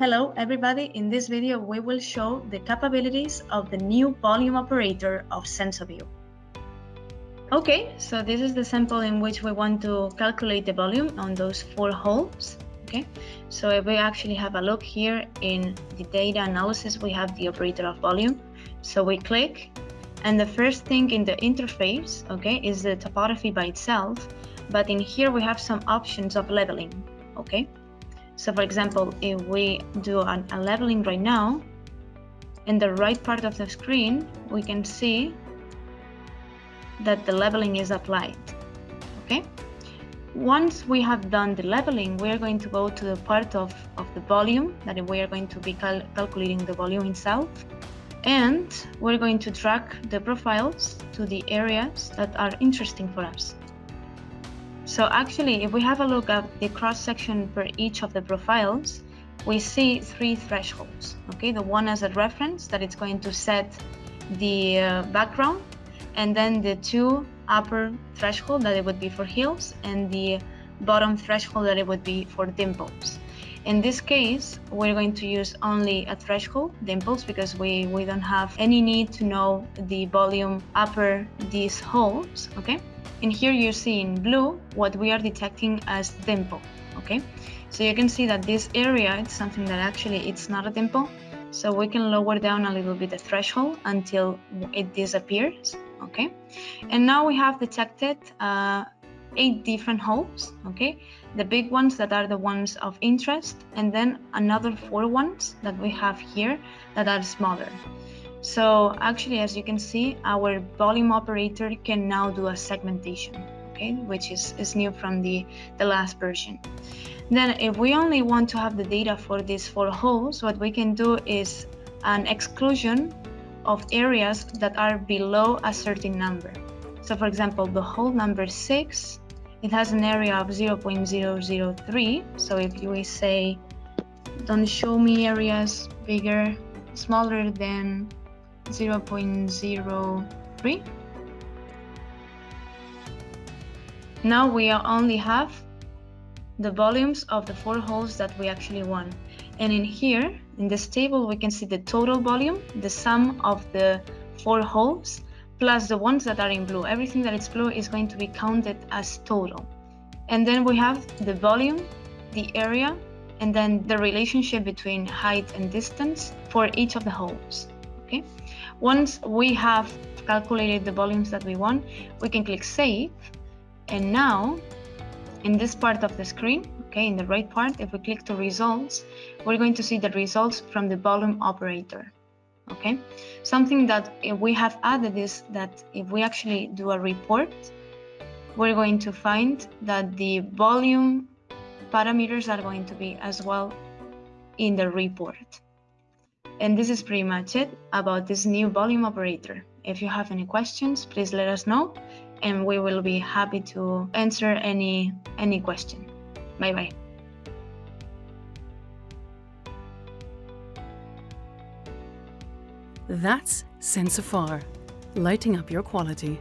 Hello everybody, in this video we will show the capabilities of the new volume operator of SensoVIEW. Okay, so this is the sample in which we want to calculate the volume on those 4 holes. Okay, so if we actually have a look here in the data analysis, we have the operator of volume. So we click, and the first thing in the interface, okay, is the topography by itself, but in here we have some options of leveling. Okay, so for example, if we do a leveling right now, in the right part of the screen, we can see that the leveling is applied. Okay, once we have done the leveling, we are going to go to the part of the volume that we are going to be calculating the volume itself, and we're going to drag the profiles to the areas that are interesting for us. So actually, if we have a look at the cross-section for each of the profiles, we see 3 thresholds. Okay, the one as a reference that it's going to set the background, and then the 2 upper threshold that it would be for hills, and the bottom threshold that it would be for dimples. In this case, we're going to use only a threshold, dimples, because we don't have any need to know the volume upper these holes. Okay, and here you see in blue what we are detecting as dimple. Okay, so you can see that this area is something that actually it's not a dimple, so we can lower down a little bit the threshold until it disappears. Okay, and now we have detected 8 different holes. Okay, the big ones that are the ones of interest, and then another 4 ones that we have here that are smaller. So actually, as you can see, our volume operator can now do a segmentation, okay, which is new from the last version. Then if we only want to have the data for these 4 holes, what we can do is an exclusion of areas that are below a certain number. So for example, the hole number 6, it has an area of 0.003. So if we say, don't show me areas smaller than 0.03, now we only have the volumes of the 4 holes that we actually want. And in here, in this table, we can see the total volume, the sum of the 4 holes, plus the ones that are in blue. Everything that is blue is going to be counted as total. And then we have the volume, the area, and then the relationship between height and distance for each of the holes. Okay, once we have calculated the volumes that we want, we can click Save. And now, in this part of the screen, okay, in the right part, if we click to results, we're going to see the results from the volume operator. Okay, something that we have added is that if we actually do a report, we're going to find that the volume parameters are going to be as well in the report. And this is pretty much it about this new volume operator. If you have any questions, please let us know, and we will be happy to answer any question. Bye bye. That's Sensofar, lighting up your quality.